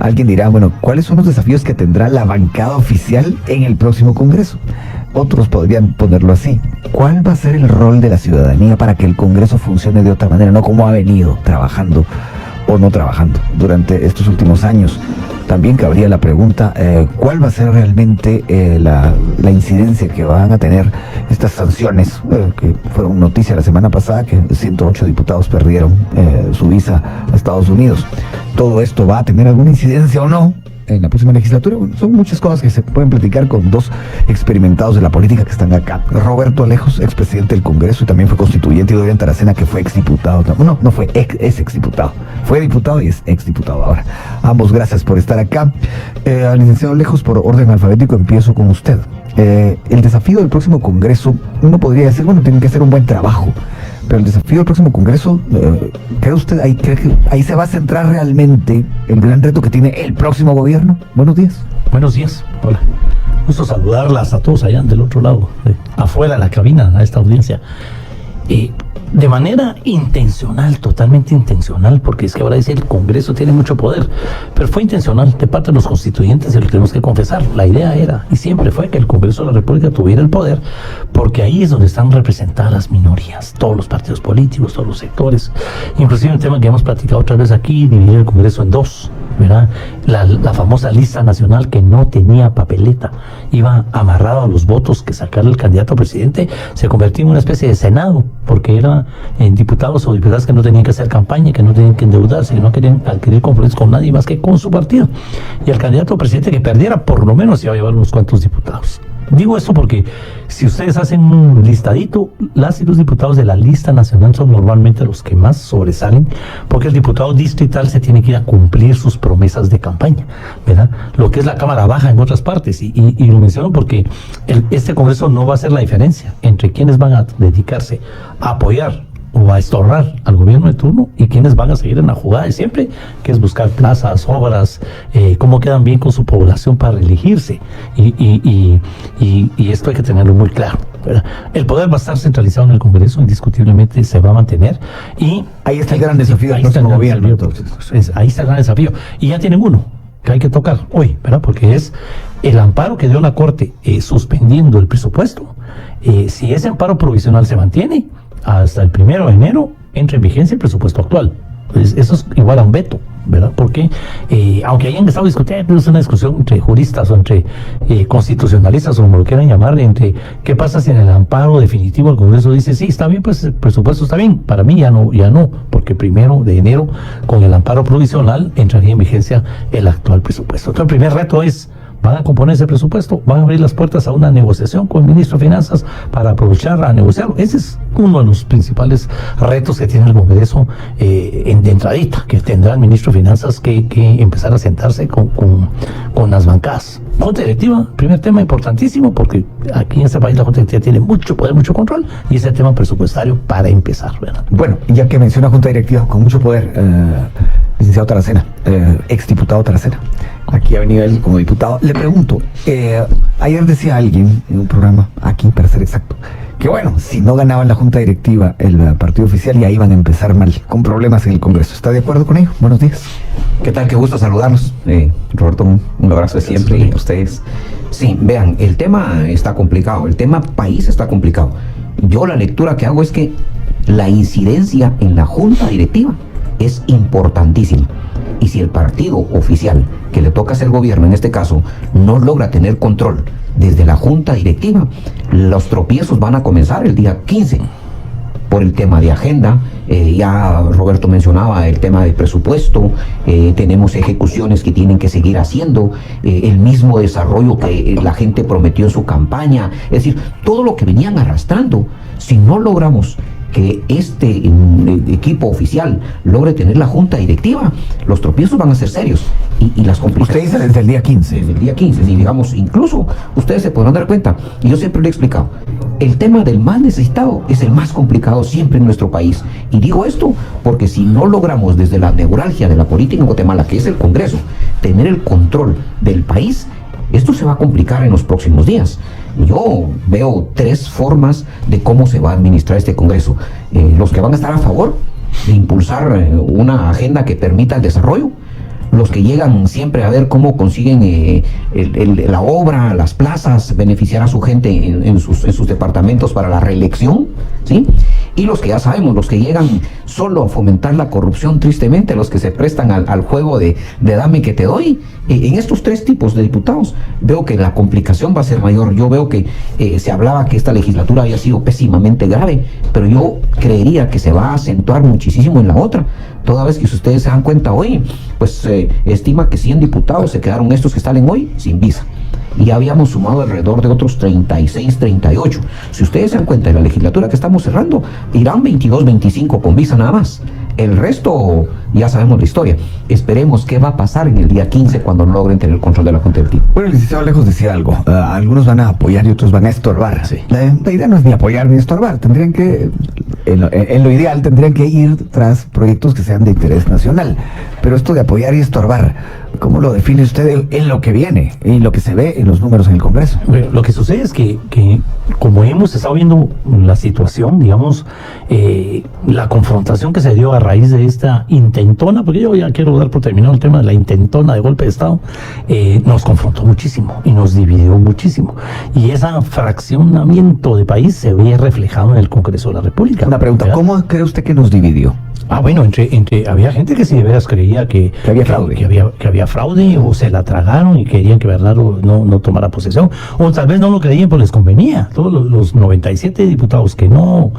Alguien dirá, bueno, ¿cuáles son los desafíos que tendrá la bancada oficial en el próximo Congreso? Otros podrían ponerlo así. ¿Cuál va a ser el rol de la ciudadanía para que el Congreso funcione de otra manera, no como ha venido trabajando o no trabajando durante estos últimos años? También cabría la pregunta, ¿cuál va a ser realmente la incidencia que van a tener estas sanciones que fueron noticia la semana pasada, que 108 diputados perdieron su visa a Estados Unidos? ¿Todo esto va a tener alguna incidencia o no en la próxima legislatura? Bueno, son muchas cosas que se pueden platicar con dos experimentados de la política que están acá. Roberto Alejos, expresidente del Congreso y también fue constituyente, y Dorian Taracena, que fue exdiputado. No fue es exdiputado. Fue diputado y es exdiputado ahora. Ambos, gracias por estar acá. Al licenciado Alejos, por orden alfabético, empiezo con usted. El desafío del próximo Congreso, uno podría decir, bueno, tienen que hacer un buen trabajo, pero el desafío del próximo Congreso, ¿cree usted cree que ahí se va a centrar realmente el gran reto que tiene el próximo gobierno? Buenos días. Buenos días, hola. Gusto saludarlas a todos allá del otro lado, afuera de la cabina, a esta audiencia. De manera intencional, totalmente intencional, porque es que ahora dice el Congreso tiene mucho poder, pero fue intencional de parte de los constituyentes, y lo tenemos que confesar. La idea era, y siempre fue, que el Congreso de la República tuviera el poder, porque ahí es donde están representadas las minorías, todos los partidos políticos, todos los sectores, inclusive un tema que hemos platicado otra vez aquí, dividir el Congreso en dos, ¿verdad? La famosa lista nacional que no tenía papeleta, iba amarrado a los votos que sacara el candidato a presidente, se convertía en una especie de Senado, porque era en diputados o diputadas que no tenían que hacer campaña, que no tenían que endeudarse, que no querían adquirir compromisos con nadie más que con su partido. Y el candidato a presidente que perdiera, por lo menos iba a llevar unos cuantos diputados. Digo esto porque si ustedes hacen un listadito, las y los diputados de la lista nacional son normalmente los que más sobresalen, porque el diputado distrital se tiene que ir a cumplir sus promesas de campaña, ¿verdad? Lo que es la Cámara Baja en otras partes, y lo menciono porque este Congreso no va a hacer la diferencia entre quienes van a dedicarse a apoyar o a estorbar al gobierno de turno y quienes van a seguir en la jugada de siempre, que es buscar plazas, obras, cómo quedan bien con su población para reelegirse, y esto hay que tenerlo muy claro, ¿verdad? El poder va a estar centralizado en el Congreso, indiscutiblemente se va a mantener, y ahí está el gran desafío del próximo gobierno. Ahí está el gran desafío, y ya tienen uno que hay que tocar hoy, ¿verdad? Porque es el amparo que dio la Corte suspendiendo el presupuesto. Si ese amparo provisional se mantiene, hasta el 1 de enero entra en vigencia el presupuesto actual. Pues eso es igual a un veto, ¿verdad? Porque aunque hayan estado discutiendo, es una discusión entre juristas o entre constitucionalistas, o como lo quieran llamar, entre qué pasa si en el amparo definitivo el Congreso dice, sí, está bien, pues el presupuesto está bien. Para mí ya no, porque 1 de enero con el amparo provisional entraría en vigencia el actual presupuesto. Entonces el primer reto es, van a componer ese presupuesto, van a abrir las puertas a una negociación con el ministro de Finanzas para aprovechar a negociarlo. Ese es uno de los principales retos que tiene el Congreso de entradita, que tendrá el ministro de Finanzas que empezar a sentarse con las bancadas. Junta directiva, primer tema importantísimo, porque aquí en este país la Junta directiva tiene mucho poder, mucho control, y ese tema presupuestario para empezar, ¿verdad? Bueno, ya que menciona Junta directiva con mucho poder, licenciado Taracena, exdiputado Taracena, aquí ha venido él como diputado. Le pregunto, ayer decía alguien en un programa, aquí para ser exacto, que bueno, si no ganaban la Junta Directiva el partido oficial, ya iban a empezar mal, con problemas en el Congreso. ¿Está de acuerdo con ello? Buenos días. ¿Qué tal? Qué gusto saludarlos. Roberto, un abrazo de siempre, y a ustedes. Sí, vean, el tema está complicado, el tema país está complicado. Yo la lectura que hago es que la incidencia en la Junta Directiva es importantísima. Y si el partido oficial que le toca ser gobierno, en este caso, no logra tener control desde la Junta Directiva, los tropiezos van a comenzar el día 15 por el tema de agenda. Ya Roberto mencionaba el tema de presupuesto, tenemos ejecuciones que tienen que seguir haciendo, el mismo desarrollo que la gente prometió en su campaña, es decir, todo lo que venían arrastrando. Si no logramos que este equipo oficial logre tener la Junta Directiva, los tropiezos van a ser serios y las complicaciones. Usted dice desde el día 15. Desde el día 15, y digamos, incluso ustedes se podrán dar cuenta, y yo siempre lo he explicado, el tema del más necesitado es el más complicado siempre en nuestro país. Y digo esto porque si no logramos desde la neuralgia de la política en Guatemala, que es el Congreso, tener el control del país, esto se va a complicar en los próximos días. Yo veo 3 formas de cómo se va a administrar este Congreso. Los que van a estar a favor de impulsar una agenda que permita el desarrollo, los que llegan siempre a ver cómo consiguen la obra, las plazas, beneficiar a su gente en sus departamentos para la reelección, ¿sí? Y los que ya sabemos, los que llegan solo a fomentar la corrupción, tristemente, los que se prestan al juego de dame que te doy. En estos tres tipos de diputados veo que la complicación va a ser mayor. Yo veo que se hablaba que esta legislatura había sido pésimamente grave, pero yo creería que se va a acentuar muchísimo en la otra. Toda vez que si ustedes se dan cuenta hoy, pues estima que 100 diputados se quedaron estos que salen hoy sin visa. Y habíamos sumado alrededor de otros 36, 38. Si ustedes se dan cuenta de la legislatura que estamos cerrando, irán 22, 25 con visa nada más. El resto ya sabemos la historia. Esperemos qué va a pasar en el día 15 cuando no logren tener el control de la Junta Directiva. Bueno, el licenciado Lejos decía algo. Algunos van a apoyar y otros van a estorbar. Sí. La idea no es ni apoyar ni estorbar. Tendrían que, en lo ideal, tendrían que ir tras proyectos que sean de interés nacional. Pero esto de apoyar y estorbar, ¿cómo lo define usted en lo que viene y lo que se ve en los números en el Congreso? Bueno, lo que sucede es que como hemos estado viendo la situación, digamos, la confrontación que se dio a raíz de esta intentona, porque yo ya quiero dar por terminado el tema de la intentona de golpe de Estado, nos confrontó muchísimo y nos dividió muchísimo. Y ese fraccionamiento de país se ve reflejado en el Congreso de la República. Una pregunta, ¿verdad? ¿cómo cree usted que nos dividió? Bueno, había gente que sí de veras creía que había fraude. Que había fraude, o se la tragaron y querían que Bernardo no tomara posesión, o tal vez no lo creían porque les convenía. Todos los 97 diputados que no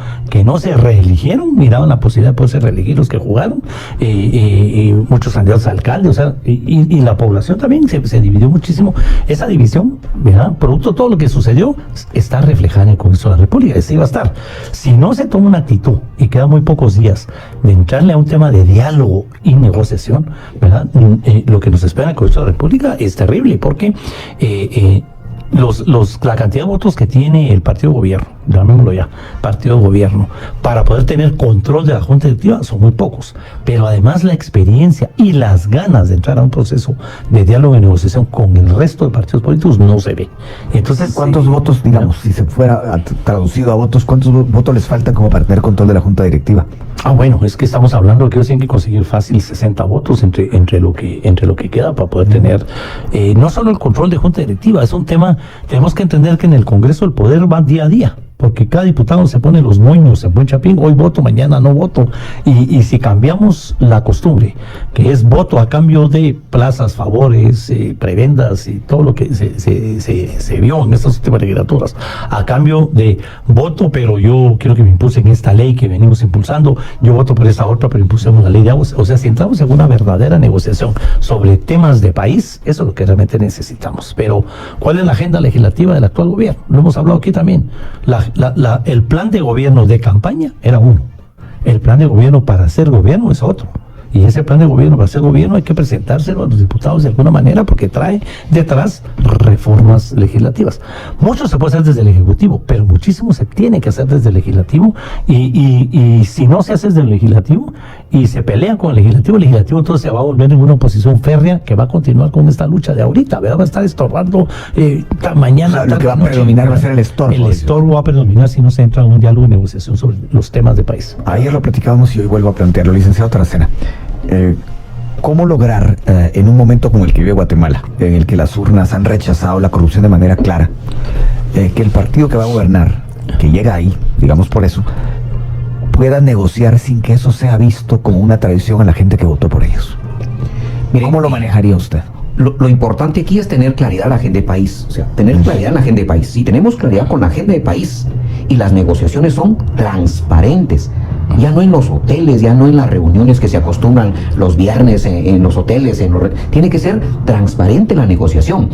se reeligieron miraban la posibilidad de poderse reelegir, los que jugaron, y muchos candidatos a alcalde, o sea, y la población también se dividió muchísimo. Esa división, ¿verdad? Producto de todo lo que sucedió, está reflejada en el Congreso de la República. Así va a estar. Si no se toma una actitud, y quedan muy pocos días de entrarle a un tema de diálogo y negociación, ¿verdad? Lo que nos espera en el Congreso de la República es terrible, porque la cantidad de votos que tiene el partido de gobierno, llamémoslo ya, partido de gobierno, para poder tener control de la Junta Directiva son muy pocos, pero además la experiencia y las ganas de entrar a un proceso de diálogo y negociación con el resto de partidos políticos no se ve. Entonces, ¿cuántos votos, digamos, si se fuera traducido a votos, cuántos votos les faltan como para tener control de la Junta Directiva? Bueno, es que estamos hablando que ellos tienen que conseguir fácil 60 votos entre lo que queda para poder tener no solo el control de Junta Directiva, es un tema. Tenemos que entender que en el Congreso el poder va día a día, porque cada diputado se pone los moños en buen chapín, hoy voto, mañana no voto, y si cambiamos la costumbre, que es voto a cambio de plazas, favores, prebendas y todo lo que se vio en estas últimas legislaturas, a cambio de voto, pero yo quiero que me impulsen esta ley que venimos impulsando, yo voto por esta otra, pero impulsemos la ley de aguas. O sea, si entramos en una verdadera negociación sobre temas de país, eso es lo que realmente necesitamos. Pero, ¿cuál es la agenda legislativa del actual gobierno? Lo hemos hablado aquí también. El plan de gobierno de campaña era uno. El plan de gobierno para hacer gobierno es otro. Y ese plan de gobierno para hacer gobierno hay que presentárselo a los diputados de alguna manera, porque trae detrás reformas legislativas. Mucho se puede hacer desde el Ejecutivo, pero muchísimo se tiene que hacer desde el Legislativo. Y si no se hace desde el Legislativo y se pelean con el Legislativo entonces se va a volver en una oposición férrea que va a continuar con esta lucha de ahorita, ¿verdad? Va a estar estorbando mañana. O sea, lo que va a predominar va a ser el estorbo. El estorbo va a predominar si no se entra en un diálogo y negociación sobre los temas de país. Ayer lo platicábamos y hoy vuelvo a plantearlo, licenciado Taracena. ¿Cómo lograr en un momento como el que vive Guatemala, en el que las urnas han rechazado la corrupción de manera clara, que el partido que va a gobernar, que llega ahí, digamos por eso, pueda negociar sin que eso sea visto como una traición a la gente que votó por ellos? Mire, ¿cómo lo manejaría usted? Lo importante aquí es tener claridad en la agenda de país. O sea, tener claridad en la agenda de país. Si tenemos claridad con la agenda de país y las negociaciones son transparentes, ya no en los hoteles, ya no en las reuniones que se acostumbran los viernes en los hoteles, tiene que ser transparente la negociación.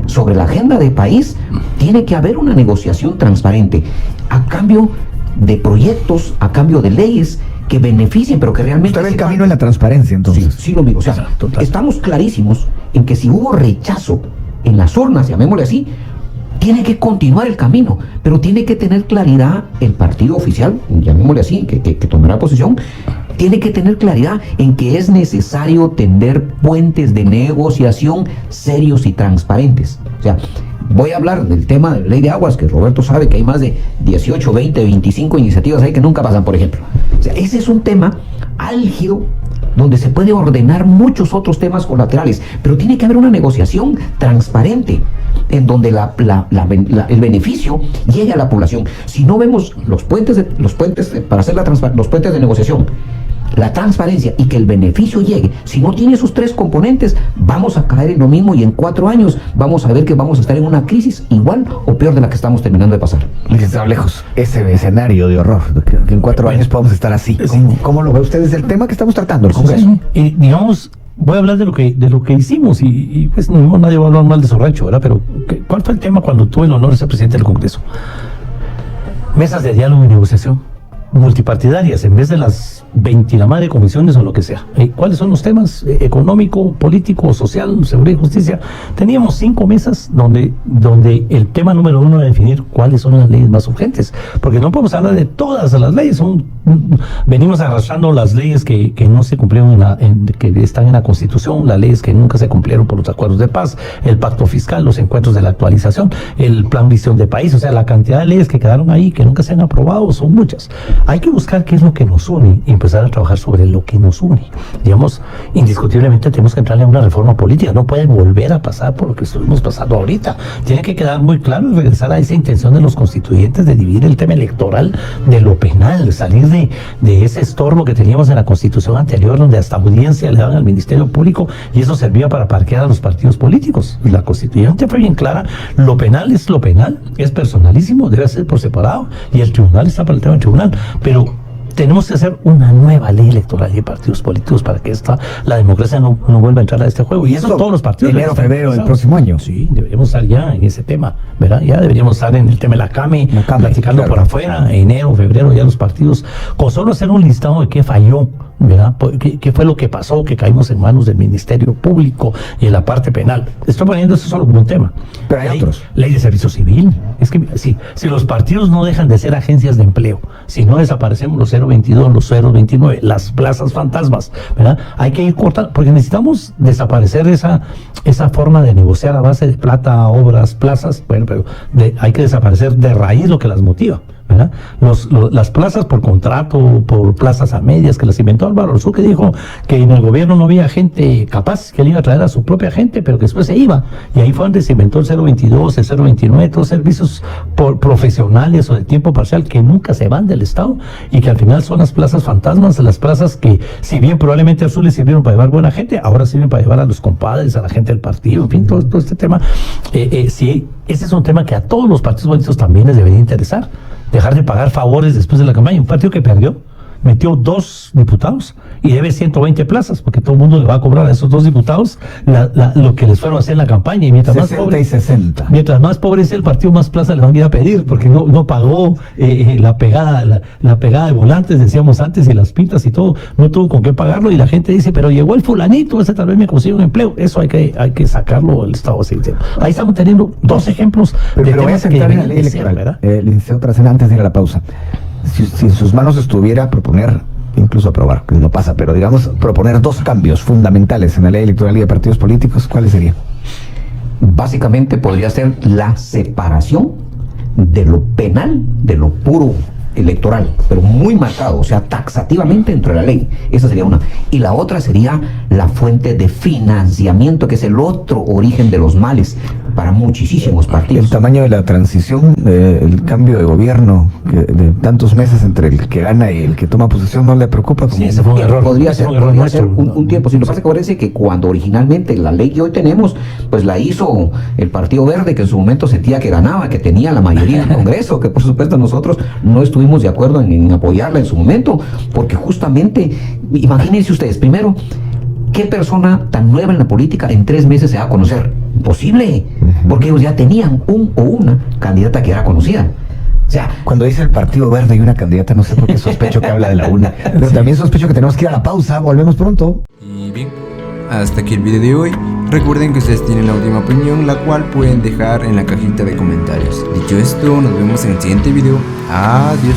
Sobre la agenda de país tiene que haber una negociación transparente a cambio de proyectos, a cambio de leyes que beneficien, pero que realmente... Usted ve el camino en la transparencia, entonces. Sí, lo mismo. O sea, estamos clarísimos en que si hubo rechazo en las urnas, llamémosle así, tiene que continuar el camino, pero tiene que tener claridad el partido oficial, llamémosle así, que tomará posición, tiene que tener claridad en que es necesario tender puentes de negociación serios y transparentes. O sea, voy a hablar del tema de la ley de aguas, que Roberto sabe que hay más de 18, 20, 25 iniciativas ahí que nunca pasan, por ejemplo. O sea, ese es un tema álgido donde se puede ordenar muchos otros temas colaterales, pero tiene que haber una negociación transparente en donde el beneficio llegue a la población. Si no vemos los puentes para hacer los puentes de negociación, la transparencia y que el beneficio llegue, si no tiene esos tres componentes, vamos a caer en lo mismo y en 4 años vamos a ver que vamos a estar en una crisis igual o peor de la que estamos terminando de pasar. Licenciado Lejos, ese escenario de horror, que en 4 años podamos estar así. ¿Cómo lo ve usted? Es el tema que estamos tratando, el Congreso. Digamos, voy a hablar de lo que hicimos y pues nadie va a hablar mal de su rancho, ¿verdad? Pero ¿cuál fue el tema cuando tuve el honor de ser presidente del Congreso? Mesas de diálogo y negociación multipartidarias en vez de las 20 la madre comisiones o lo que sea. ¿Cuáles son los temas? Económico, político, social, seguridad y justicia. Teníamos 5 mesas donde el tema número 1 era definir cuáles son las leyes más urgentes, porque no podemos hablar de todas las leyes. Venimos arrastrando las leyes que no se cumplieron que están en la Constitución, las leyes que nunca se cumplieron por los acuerdos de paz, el pacto fiscal, los encuentros de la actualización, el plan visión de país. O sea, la cantidad de leyes que quedaron ahí que nunca se han aprobado son muchas. Hay que buscar qué es lo que nos une y empezar a trabajar sobre lo que nos une. Digamos, indiscutiblemente tenemos que entrarle a una reforma política. No puede volver a pasar por lo que estuvimos pasando ahorita. Tiene que quedar muy claro y regresar a esa intención de los constituyentes de dividir el tema electoral de lo penal, salir de ese estorbo que teníamos en la Constitución anterior, donde hasta audiencia le daban al Ministerio Público y eso servía para parquear a los partidos políticos. La Constituyente fue bien clara: lo penal es lo penal, es personalísimo, debe ser por separado y el tribunal está para el tema del tribunal. Pero tenemos que hacer una nueva ley electoral y de partidos políticos para que la democracia no vuelva a entrar a este juego. Y eso todos los partidos. Enero, febrero del próximo año. Sí, deberíamos estar ya en ese tema, ¿verdad? Ya deberíamos estar en el tema de la CAME, platicando por afuera, enero, febrero, ya los partidos, con solo hacer un listado de qué falló, ¿verdad? ¿Qué fue lo que pasó? Que caímos en manos del Ministerio Público y en la parte penal. Estoy poniendo eso solo como un tema. Pero hay otros. Ley de servicio civil. Es que si los partidos no dejan de ser agencias de empleo, si no desaparecemos los 022, los 029, las plazas fantasmas, ¿verdad? Hay que ir cortando, porque necesitamos desaparecer esa forma de negociar a base de plata, obras, plazas. Bueno, pero hay que desaparecer de raíz lo que las motiva, ¿verdad? Las plazas por contrato, por plazas a medias, que las inventó Álvaro Arzú, que dijo que en el gobierno no había gente capaz, que él iba a traer a su propia gente, pero que después se iba. Y ahí fue donde se inventó el 022, el 029, todos servicios profesionales o de tiempo parcial que nunca se van del Estado y que al final son las plazas fantasmas, las plazas que, si bien probablemente a Arzú le sirvieron para llevar buena gente, ahora sirven para llevar a los compadres, a la gente del partido, en fin, todo este tema. Sí, ese es un tema que a todos los partidos políticos también les debería interesar. Dejar de pagar favores después de la campaña. Un partido que perdió, metió 2 diputados y debe 120 plazas, porque todo el mundo le va a cobrar a esos 2 diputados lo que les fueron a hacer en la campaña. Y mientras 60 más pobre, y 60. Mientras más pobre es el partido, más plazas le van a ir a pedir, porque no pagó la pegada de volantes, decíamos antes, y las pintas y todo, no tuvo con qué pagarlo, y la gente dice, pero llegó el fulanito, ese tal vez me consigue un empleo. Eso hay que sacarlo del Estado civil. Ahí estamos teniendo 2 ejemplos pero de voy a temas centrar que en la ley electoral, ¿verdad? Licenciado Trasena, antes de ir a la pausa. Si en sus manos estuviera proponer, incluso aprobar, que no pasa, pero digamos, proponer 2 cambios fundamentales en la ley electoral y de partidos políticos, ¿cuáles serían? Básicamente podría ser la separación de lo penal, de lo puro electoral, pero muy marcado, o sea, taxativamente dentro de la ley. Esa sería una. Y la otra sería la fuente de financiamiento, que es el otro origen de los males para muchísimos partidos. El tamaño de la transición, el cambio de gobierno, de tantos meses entre el que gana y el que toma posesión, ¿no le preocupa? Sí, ese fue un error. Podría ser un tiempo. Si lo que pasa es que parece que cuando originalmente la ley que hoy tenemos, pues la hizo el Partido Verde, que en su momento sentía que ganaba, que tenía la mayoría en el Congreso, que por supuesto nosotros no estuvimos de acuerdo en apoyarla en su momento, porque justamente, imagínense ustedes, primero, ¿qué persona tan nueva en la política en 3 meses se va a conocer? Imposible, porque ellos ya tenían un o una candidata que era conocida. O sea, cuando dice el Partido Verde y una candidata, no sé por qué sospecho que habla de la una, pero también sospecho que tenemos que ir a la pausa. Volvemos pronto. Y bien, hasta aquí el video de hoy. Recuerden que ustedes tienen la última opinión, la cual pueden dejar en la cajita de comentarios. Dicho esto, nos vemos en el siguiente video. Adiós.